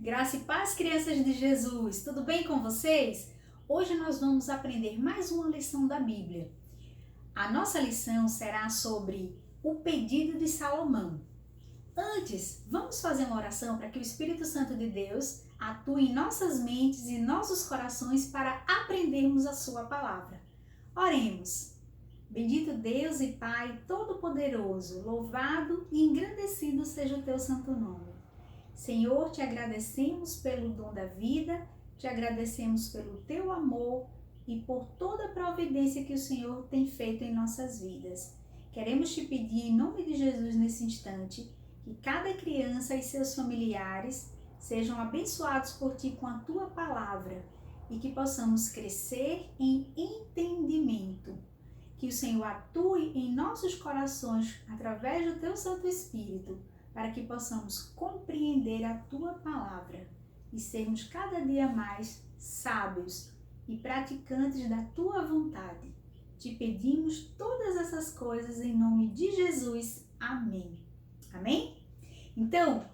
Graça e paz, crianças de Jesus, tudo bem com vocês? Hoje nós vamos aprender mais uma lição da Bíblia. A nossa lição será sobre o pedido de Salomão. Antes, vamos fazer uma oração para que o Espírito Santo de Deus atue em nossas mentes e nossos corações para aprendermos a sua palavra. Oremos. Bendito Deus e Pai Todo-Poderoso, louvado e engrandecido seja o teu santo nome. Senhor, te agradecemos pelo dom da vida, te agradecemos pelo teu amor e por toda a providência que o Senhor tem feito em nossas vidas. Queremos te pedir em nome de Jesus nesse instante que cada criança e seus familiares sejam abençoados por ti com a tua palavra e que possamos crescer em entendimento. Que o Senhor atue em nossos corações através do teu Santo Espírito, para que possamos compreender a tua palavra e sermos cada dia mais sábios e praticantes da tua vontade. Te pedimos todas essas coisas em nome de Jesus. Amém. Amém? Então,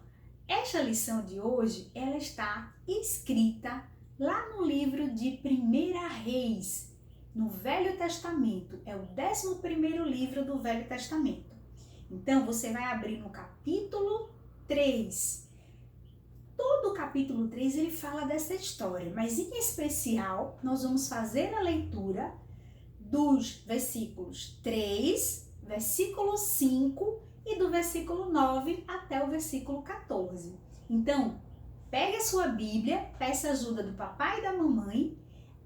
esta lição de hoje, ela está escrita lá no livro de 1 Reis, no Velho Testamento. É o 11º livro do Velho Testamento. Então, você vai abrir no capítulo 3. Todo o capítulo 3 ele fala dessa história, mas em especial nós vamos fazer a leitura dos versículos 3, versículo 5 e do versículo 9 até o versículo 14. Então, pegue a sua Bíblia, peça ajuda do papai e da mamãe,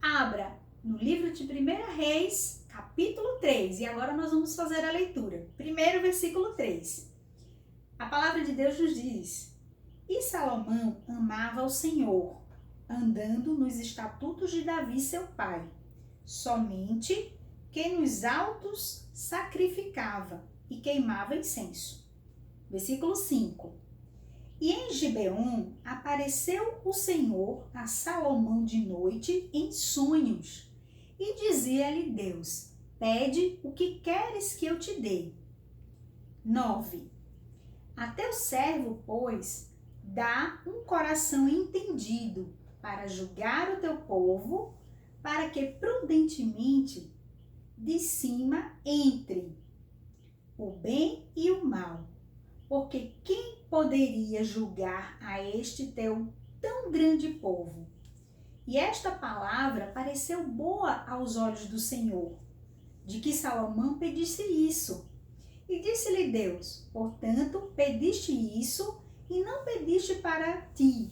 abra no livro de 1 Reis, capítulo 3, e agora nós vamos fazer a leitura. Primeiro versículo 3. A palavra de Deus nos diz: E Salomão amava o Senhor, andando nos estatutos de Davi seu pai, somente que nos altos sacrificava e queimava incenso. Versículo 5. E em Gibeon apareceu o Senhor a Salomão de noite em sonhos, e dizia-lhe Deus: Pede o que queres que eu te dê. 9. A teu servo, pois, dá um coração entendido para julgar o teu povo, para que prudentemente de cima entre o bem e o mal. Porque quem poderia julgar a este teu tão grande povo? E esta palavra pareceu boa aos olhos do Senhor, de que Salomão pedisse isso. E disse-lhe Deus: Portanto, pediste isso e não pediste para ti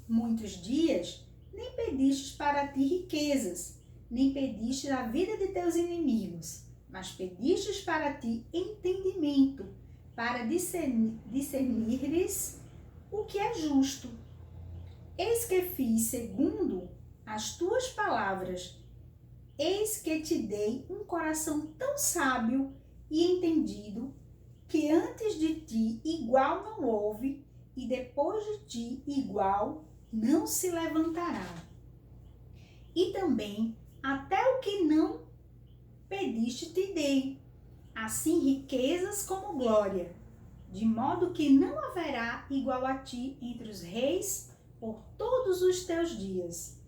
muitos dias, nem pediste para ti riquezas, nem pediste a vida de teus inimigos, mas pedistes para ti entendimento, para discernires o que é justo. Eis que fiz segundo as tuas palavras, eis que te dei um coração tão sábio e entendido, que antes de ti igual não houve, e depois de ti igual não se levantará. E também até o que não pediste te dei, assim riquezas como glória, de modo que não haverá igual a ti entre os reis por todos os teus dias.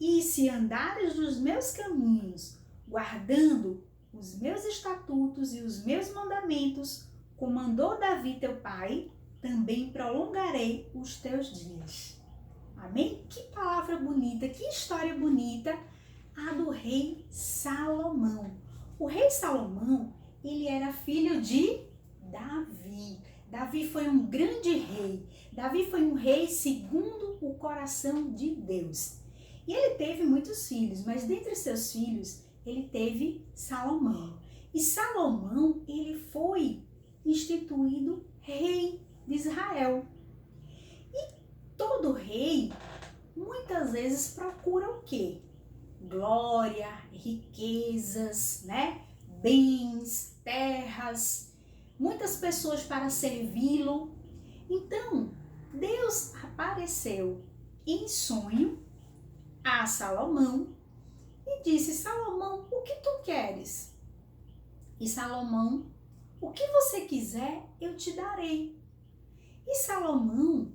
E se andares nos meus caminhos, guardando os meus estatutos e os meus mandamentos, como mandou Davi teu pai, também prolongarei os teus dias. Amém? Que palavra bonita, que história bonita a do rei Salomão. O rei Salomão, ele era filho de Davi. Davi foi um grande rei. Davi foi um rei segundo o coração de Deus. E ele teve muitos filhos, mas dentre seus filhos, ele teve Salomão. E Salomão, ele foi instituído rei de Israel. E todo rei, muitas vezes, procura o quê? Glória, riquezas, né? Bens, terras, muitas pessoas para servi-lo. Então, Deus apareceu em sonho a Salomão e disse: Salomão, o que tu queres? E Salomão: o que você quiser, eu te darei. E Salomão,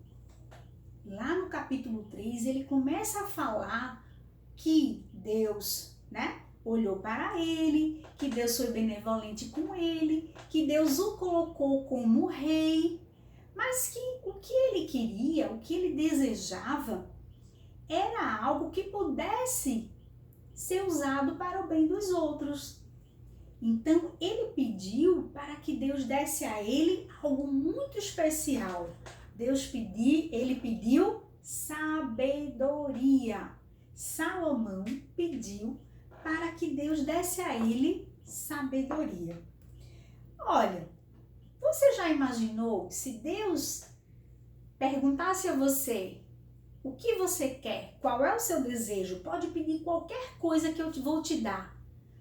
lá no capítulo 3, ele começa a falar que Deus, né, olhou para ele, que Deus foi benevolente com ele, que Deus o colocou como rei, mas que o que ele queria, o que ele desejava, era algo que pudesse ser usado para o bem dos outros. Então, ele pediu para que Deus desse a ele algo muito especial. Ele pediu sabedoria. Salomão pediu para que Deus desse a ele sabedoria. Olha, você já imaginou se Deus perguntasse a você o que você quer, qual é o seu desejo? Pode pedir qualquer coisa que eu vou te dar.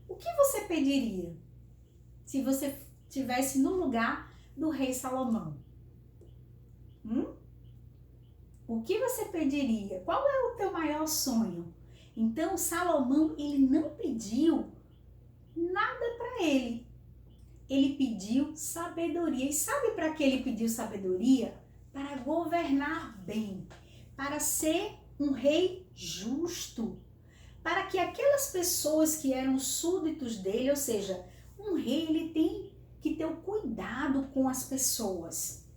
O que você pediria se você estivesse no lugar do rei Salomão? O que você pediria? Qual é o teu maior sonho? Então, Salomão, ele não pediu nada para ele. Ele pediu sabedoria. E sabe para que ele pediu sabedoria? Para governar bem, para ser um rei justo, para que aquelas pessoas que eram súditos dele, ou seja, um rei, ele tem que ter o cuidado com as pessoas.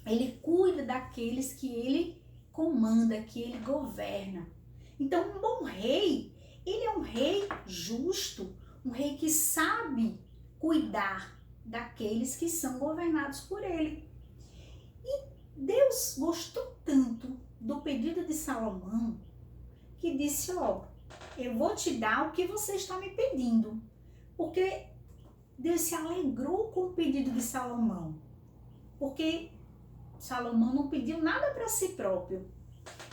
Ele cuida daqueles que ele comanda, que ele governa. Então, um bom rei, ele é um rei justo, um rei que sabe cuidar daqueles que são governados por ele. E Deus gostou tanto do pedido de Salomão que disse, eu vou te dar o que você está me pedindo. Porque Deus se alegrou com o pedido de Salomão. Porque Salomão não pediu nada para si próprio.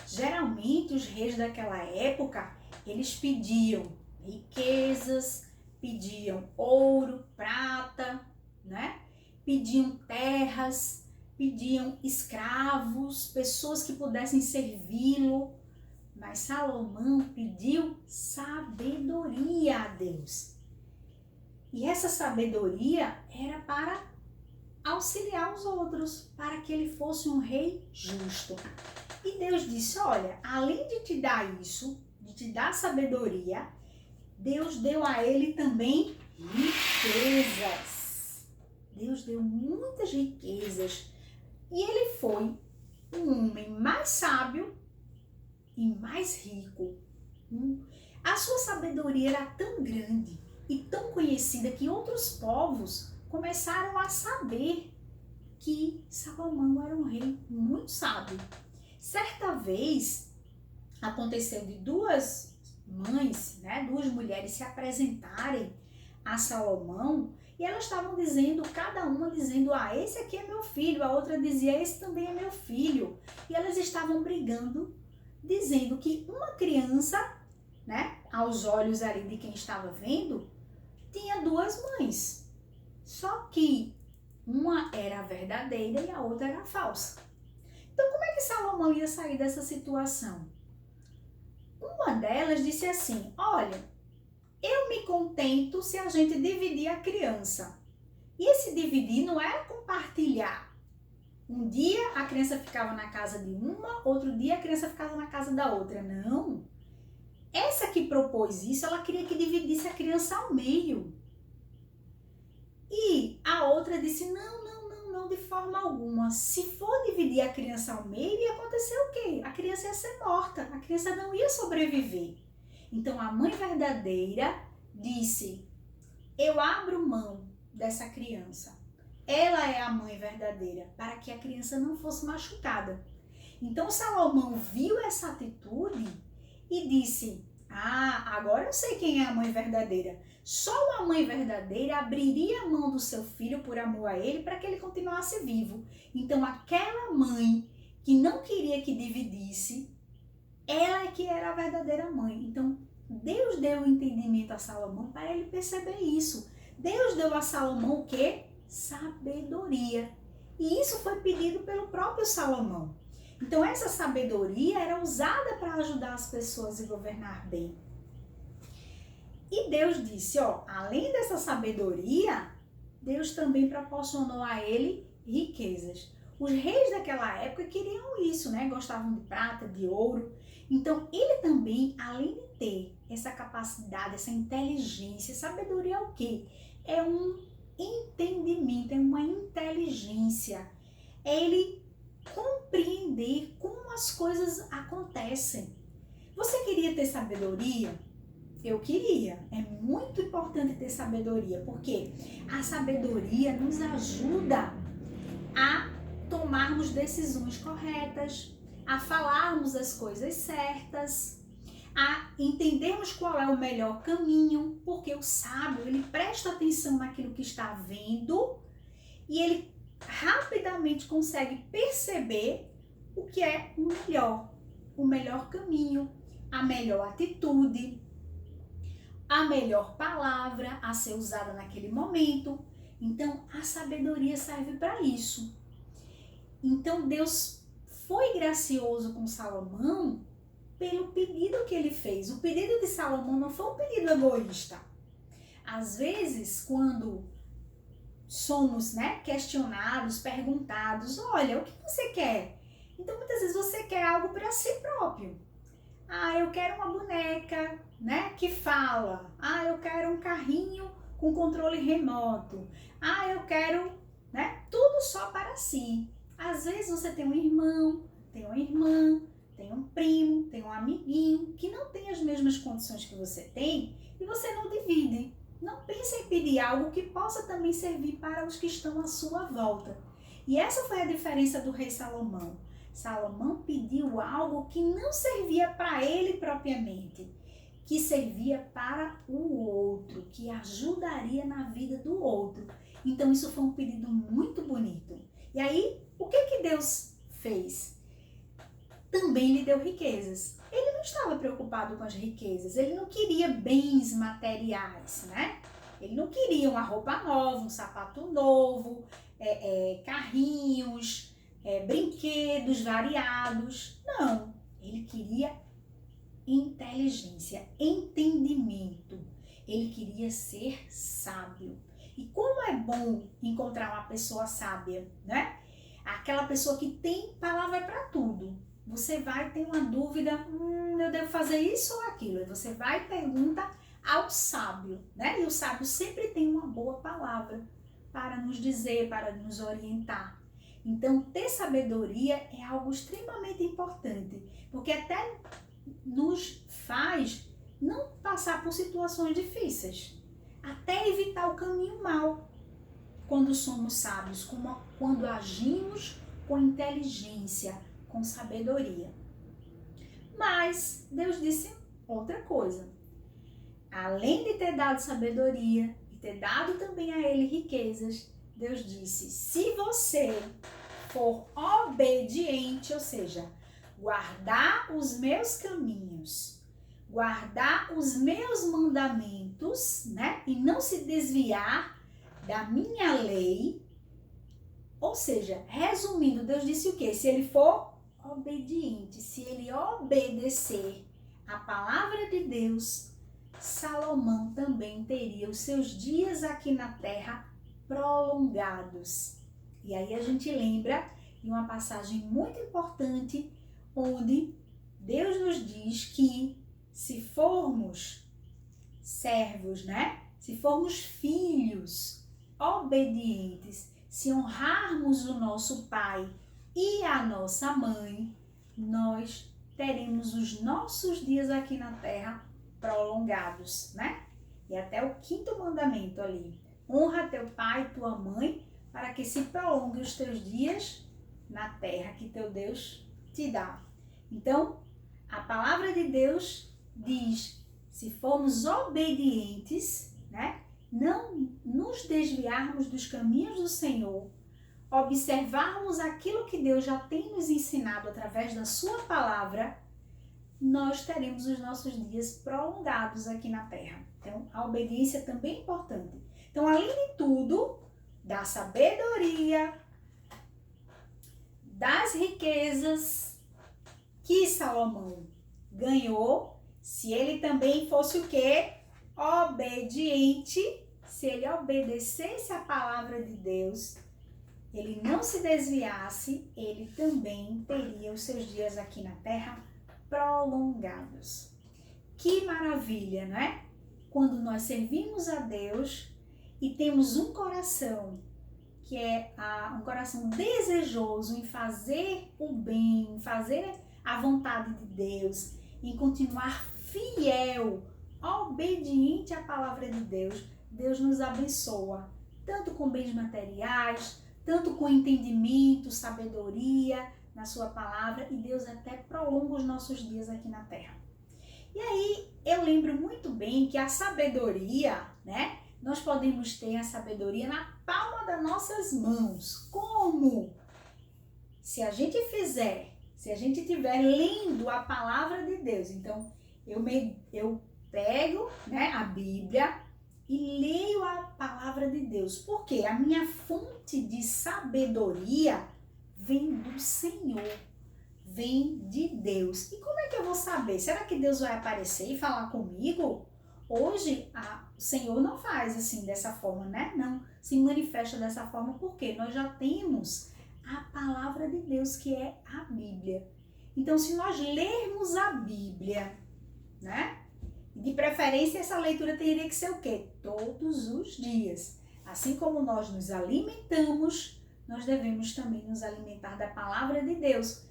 Geralmente, os reis daquela época, eles pediam riquezas, pediam ouro, prata, né? Pediam terras, pediam escravos, pessoas que pudessem servi-lo. Mas Salomão pediu sabedoria a Deus. E essa sabedoria era para auxiliar os outros, para que ele fosse um rei justo. E Deus disse, olha, além de te dar isso, de te dar sabedoria, Deus deu a ele também riquezas. Deus deu muitas riquezas. E ele foi um homem mais sábio e mais rico. A sua sabedoria era tão grande e tão conhecida que outros povos começaram a saber que Salomão era um rei muito sábio. Certa vez aconteceu de duas mães, né, duas mulheres se apresentarem a Salomão e elas estavam dizendo, cada uma dizendo, esse aqui é meu filho, a outra dizia, esse também é meu filho. E elas estavam brigando, dizendo que uma criança, né, aos olhos ali de quem estava vendo, tinha duas mães. Só que uma era a verdadeira e a outra era a falsa. Então, como é que Salomão ia sair dessa situação? Uma delas disse assim, olha, eu me contento se a gente dividir a criança. E esse dividir não é compartilhar. Um dia a criança ficava na casa de uma, outro dia a criança ficava na casa da outra. Não. Essa que propôs isso, ela queria que dividisse a criança ao meio. E a outra disse, não, de forma alguma. Se for dividir a criança ao meio, ia acontecer o quê? A criança ia ser morta, a criança não ia sobreviver. Então a mãe verdadeira disse, eu abro mão dessa criança. Ela é a mãe verdadeira, para que a criança não fosse machucada. Então Salomão viu essa atitude e disse, agora eu sei quem é a mãe verdadeira. Só uma mãe verdadeira abriria a mão do seu filho por amor a ele para que ele continuasse vivo. Então aquela mãe que não queria que dividisse, ela é que era a verdadeira mãe. Então Deus deu o entendimento a Salomão para ele perceber isso. Deus deu a Salomão o quê? Sabedoria. E isso foi pedido pelo próprio Salomão. Então essa sabedoria era usada para ajudar as pessoas a governar bem. E Deus disse, além dessa sabedoria, Deus também proporcionou a ele riquezas. Os reis daquela época queriam isso, né? Gostavam de prata, de ouro. Então, ele também, além de ter essa capacidade, essa inteligência, sabedoria é o quê? É um entendimento, é uma inteligência. É ele compreender como as coisas acontecem. Você queria ter sabedoria? Eu queria. É muito importante ter sabedoria, porque a sabedoria nos ajuda a tomarmos decisões corretas, a falarmos as coisas certas, a entendermos qual é o melhor caminho, porque o sábio, ele presta atenção naquilo que está vendo e ele rapidamente consegue perceber o que é o melhor caminho, a melhor atitude, a melhor palavra a ser usada naquele momento. Então, a sabedoria serve para isso. Então, Deus foi gracioso com Salomão pelo pedido que ele fez. O pedido de Salomão não foi um pedido egoísta. Às vezes, quando somos, questionados, perguntados, olha, o que você quer? Então, muitas vezes você quer algo para si próprio. Ah, eu quero uma boneca, que fala. Ah, eu quero um carrinho com controle remoto. Ah, eu quero, tudo só para si. Às vezes você tem um irmão, tem uma irmã, tem um primo, tem um amiguinho que não tem as mesmas condições que você tem e você não divide. Não pense em pedir algo que possa também servir para os que estão à sua volta. E essa foi a diferença do rei Salomão. Salomão pediu algo que não servia para ele propriamente, que servia para o outro, que ajudaria na vida do outro. Então isso foi um pedido muito bonito. E aí, o que Deus fez? Também lhe deu riquezas. Ele não estava preocupado com as riquezas, ele não queria bens materiais, Ele não queria uma roupa nova, um sapato novo, carrinhos, brinquedos variados. Não, ele queria inteligência, entendimento. Ele queria ser sábio. E como é bom encontrar uma pessoa sábia, Aquela pessoa que tem palavra para tudo. Você vai ter uma dúvida, eu devo fazer isso ou aquilo? E você vai e pergunta ao sábio, E o sábio sempre tem uma boa palavra para nos dizer, para nos orientar. Então, ter sabedoria é algo extremamente importante, porque até nos faz não passar por situações difíceis, até evitar o caminho mau, quando somos sábios, quando agimos com inteligência, com sabedoria. Mas Deus disse outra coisa. Além de ter dado sabedoria e ter dado também a ele riquezas, Deus disse, se você for obediente, ou seja, guardar os meus caminhos, guardar os meus mandamentos, e não se desviar da minha lei, ou seja, resumindo, Deus disse o quê? Se ele for obediente, se ele obedecer a palavra de Deus, Salomão também teria os seus dias aqui na terra prolongados. E aí a gente lembra de uma passagem muito importante, onde Deus nos diz que se formos servos, Se formos filhos obedientes, se honrarmos o nosso pai e a nossa mãe, nós teremos os nossos dias aqui na terra prolongados, E até o 5º mandamento ali, honra teu pai e tua mãe, para que se prolongue os teus dias na terra que teu Deus te dá. Então, a palavra de Deus diz, se formos obedientes, não nos desviarmos dos caminhos do Senhor, observarmos aquilo que Deus já tem nos ensinado através da sua palavra, nós teremos os nossos dias prolongados aqui na terra. Então, a obediência também é importante. Então, além de tudo, da sabedoria, das riquezas que Salomão ganhou, se ele também fosse o quê? Obediente, se ele obedecesse a palavra de Deus, ele não se desviasse, ele também teria os seus dias aqui na terra prolongados. Que maravilha, não é? Quando nós servimos a Deus e temos um coração que é um coração desejoso em fazer o bem, em fazer a vontade de Deus, em continuar fiel, obediente à palavra de Deus, Deus nos abençoa, tanto com bens materiais, tanto com entendimento, sabedoria na sua palavra, e Deus até prolonga os nossos dias aqui na terra. E aí eu lembro muito bem que a sabedoria, né? Nós podemos ter a sabedoria na palma das nossas mãos. Como? Se a gente estiver lendo a palavra de Deus, então eu pego, né, a Bíblia e leio a palavra de Deus. Porque a minha fonte de sabedoria vem do Senhor, vem de Deus. E como é que eu vou saber? Será que Deus vai aparecer e falar comigo? Hoje, o Senhor não faz assim, dessa forma, né? Não se manifesta dessa forma, porque nós já temos a palavra de Deus, que é a Bíblia. Então, se nós lermos a Bíblia, né? De preferência, essa leitura teria que ser o quê? Todos os dias. Assim como nós nos alimentamos, nós devemos também nos alimentar da palavra de Deus.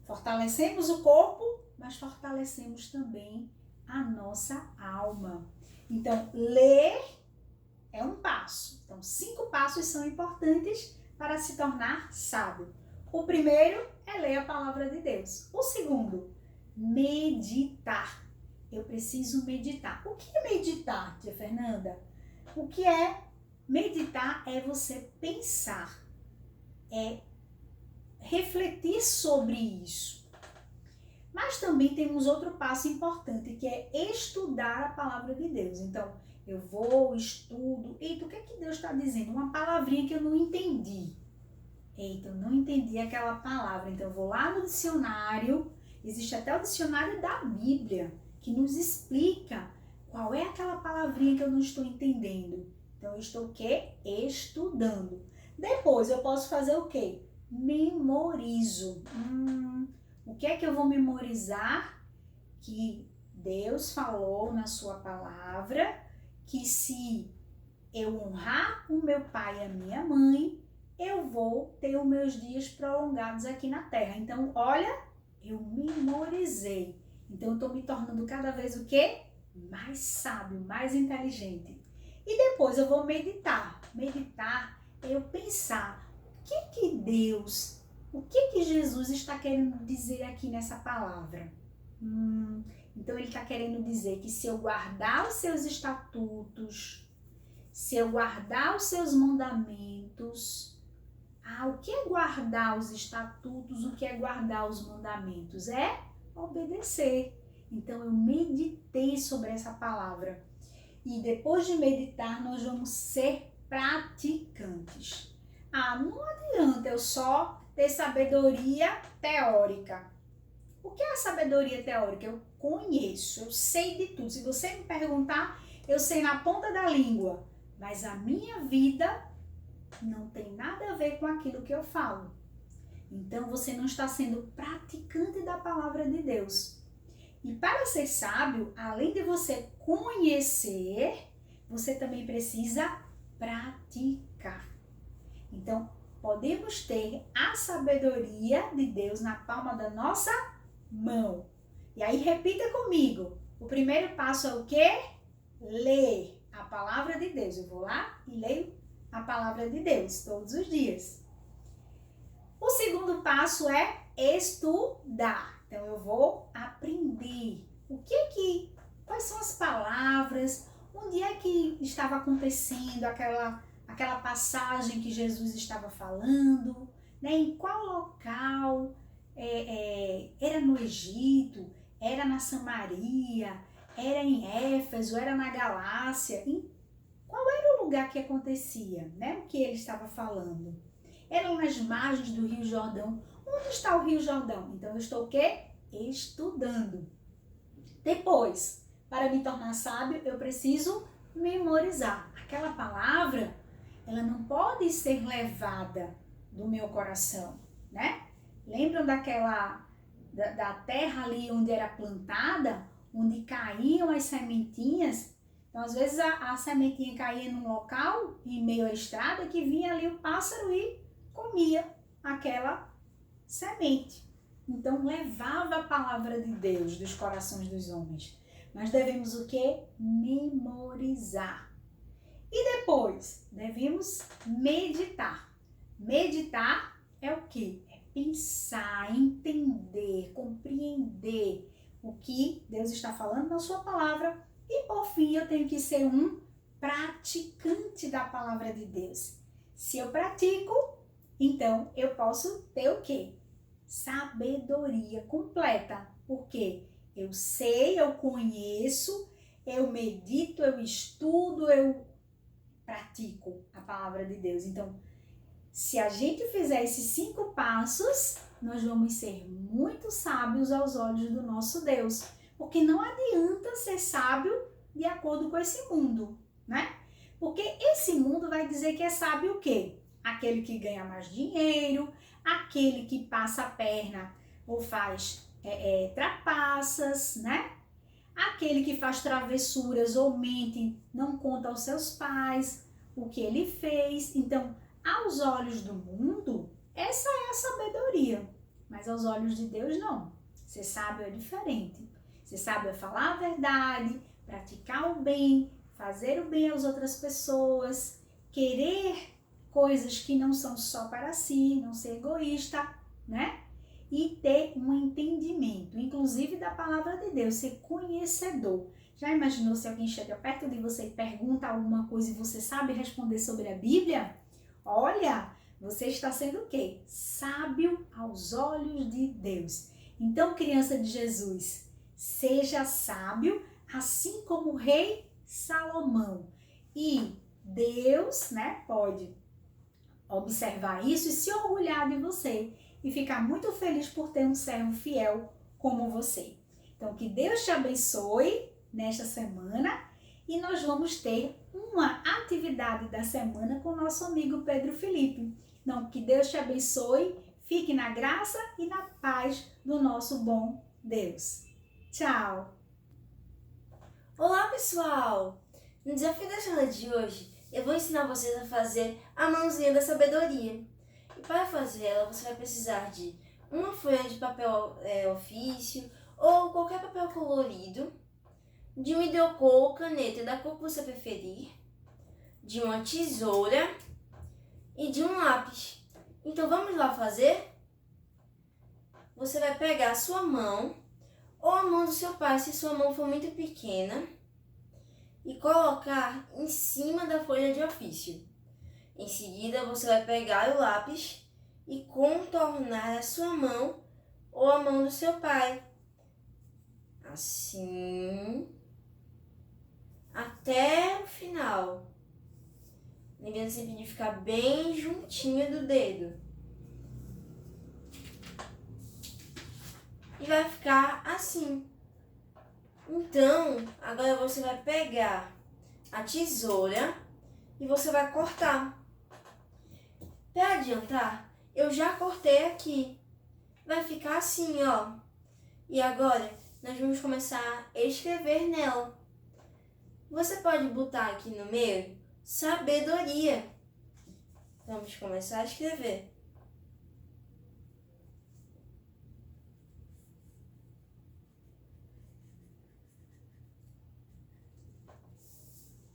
Fortalecemos o corpo, mas fortalecemos também a nossa alma. Então, ler é um passo. Então, 5 passos são importantes para se tornar sábio. O primeiro é ler a palavra de Deus. O segundo, meditar. Eu preciso meditar. O que é meditar, tia Fernanda? O que é meditar? É você pensar, é refletir sobre isso. Mas também temos outro passo importante, que é estudar a palavra de Deus. Então, eu vou, estudo. Eita, o que é que Deus está dizendo? Uma palavrinha que eu não entendi. Eita, eu não entendi aquela palavra. Então, eu vou lá no dicionário. Existe até o dicionário da Bíblia, que nos explica qual é aquela palavrinha que eu não estou entendendo. Então, eu estou o quê? Estudando. Depois, eu posso fazer o quê? Memorizo. O que é que eu vou memorizar? Que Deus falou na sua palavra que se eu honrar o meu pai e a minha mãe, eu vou ter os meus dias prolongados aqui na terra. Então, olha, eu memorizei. Então, eu estou me tornando cada vez o quê? Mais sábio, mais inteligente. E depois eu vou meditar. Meditar é eu pensar o que Jesus está querendo dizer aqui nessa palavra? Então, ele está querendo dizer que se eu guardar os seus estatutos, se eu guardar os seus mandamentos, o que é guardar os estatutos? O que é guardar os mandamentos? É obedecer. Então, eu meditei sobre essa palavra. E depois de meditar, nós vamos ser praticantes. Não adianta eu só ter sabedoria teórica. O que é a sabedoria teórica? Eu conheço, eu sei de tudo. Se você me perguntar, eu sei na ponta da língua. Mas a minha vida não tem nada a ver com aquilo que eu falo. Então, você não está sendo praticante da palavra de Deus. E para ser sábio, além de você conhecer, você também precisa praticar. Então, podemos ter a sabedoria de Deus na palma da nossa mão. E aí, repita comigo. O primeiro passo é o quê? Ler a palavra de Deus. Eu vou lá e leio a palavra de Deus todos os dias. O segundo passo é estudar. Então, eu vou aprender. Quais são as palavras? Onde é que estava acontecendo aquela passagem que Jesus estava falando? Né? Em qual local? Era no Egito? Era na Samaria? Era em Éfeso? Era na Galácia? Qual era o lugar que acontecia? Né? O que ele estava falando? Eram nas margens do Rio Jordão. Onde está o Rio Jordão? Então, eu estou o quê? Estudando. Depois, para me tornar sábio, eu preciso memorizar. Aquela palavra, ela não pode ser levada do meu coração, né? Lembram da terra ali onde era plantada, onde caíam as sementinhas? Então, às vezes, a sementinha caía num local, em meio à estrada, que vinha ali o pássaro e comia aquela semente. Então, levava a palavra de Deus dos corações dos homens. Nós devemos o quê? Memorizar. E depois, devemos meditar. Meditar é o quê? É pensar, entender, compreender o que Deus está falando na sua palavra. E por fim, eu tenho que ser um praticante da palavra de Deus. Se eu pratico, então eu posso ter o quê? Sabedoria completa. Porque eu sei, eu conheço, eu medito, eu estudo, eu pratico a palavra de Deus. Então, se a gente fizer esses 5 passos, nós vamos ser muito sábios aos olhos do nosso Deus. Porque não adianta ser sábio de acordo com esse mundo, né? Porque esse mundo vai dizer que é sábio o quê? Aquele que ganha mais dinheiro, aquele que passa a perna ou faz trapaças, né? Aquele que faz travessuras ou mente, não conta aos seus pais o que ele fez. Então, aos olhos do mundo, essa é a sabedoria. Mas aos olhos de Deus, não. Ser sábio é diferente. Ser sábio é falar a verdade, praticar o bem, fazer o bem às outras pessoas, querer coisas que não são só para si, não ser egoísta, né? E ter um entendimento, inclusive da palavra de Deus, ser conhecedor. Já imaginou se alguém chega perto de você e pergunta alguma coisa e você sabe responder sobre a Bíblia? Olha, você está sendo o quê? Sábio aos olhos de Deus. Então, criança de Jesus, seja sábio, assim como o rei Salomão. E Deus, né, pode observar isso e se orgulhar de você e ficar muito feliz por ter um servo fiel como você. Então, que Deus te abençoe nesta semana e nós vamos ter uma atividade da semana com o nosso amigo Pedro Felipe. Então, que Deus te abençoe, fique na graça e na paz do nosso bom Deus. Tchau! Olá, pessoal! No desafio da aula de hoje, eu vou ensinar vocês a fazer a mãozinha da sabedoria. E para fazer ela, você vai precisar de uma folha de papel ofício ou qualquer papel colorido, de um hidrocor ou caneta da cor que você preferir, de uma tesoura e de um lápis. Então vamos lá fazer? Você vai pegar a sua mão ou a mão do seu pai, se sua mão for muito pequena, e colocar em cima da folha de ofício. Em seguida, você vai pegar o lápis e contornar a sua mão ou a mão do seu pai. Assim, até o final. Lembrando sempre de ficar bem juntinho do dedo. E vai ficar assim. Então, agora você vai pegar a tesoura e você vai cortar. Para adiantar, eu já cortei aqui. Vai ficar assim, ó. E agora, nós vamos começar a escrever nela. Você pode botar aqui no meio, sabedoria. Vamos começar a escrever.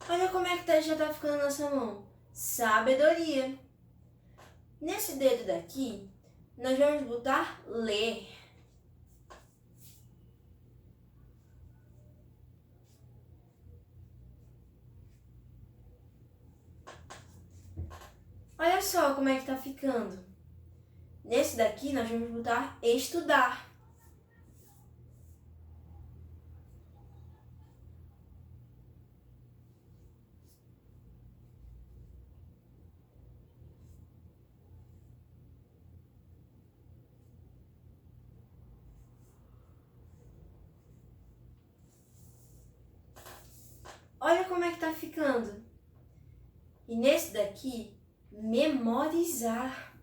Olha como é que já tá ficando a nossa mão. Sabedoria. Nesse dedo daqui, nós vamos botar ler. Olha só como é que tá ficando. Nesse daqui, nós vamos botar estudar. Olha como é que tá ficando. E nesse daqui, memorizar.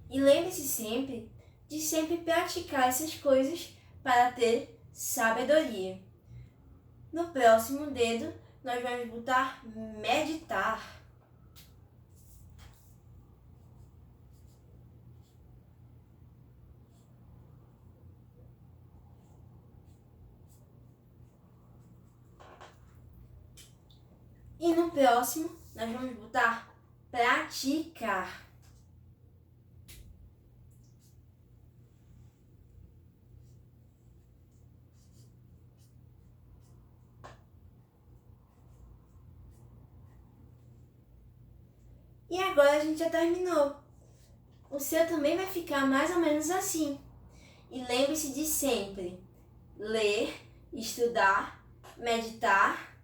E lembre-se sempre de sempre praticar essas coisas para ter sabedoria. No próximo dedo, nós vamos botar meditar. E no próximo, nós vamos botar praticar. E agora a gente já terminou. O seu também vai ficar mais ou menos assim. E lembre-se de sempre ler, estudar, meditar,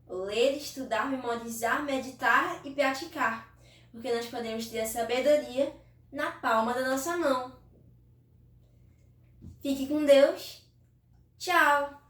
ler, estudar, memorizar, meditar e praticar. Porque nós podemos ter a sabedoria na palma da nossa mão. Fique com Deus. Tchau!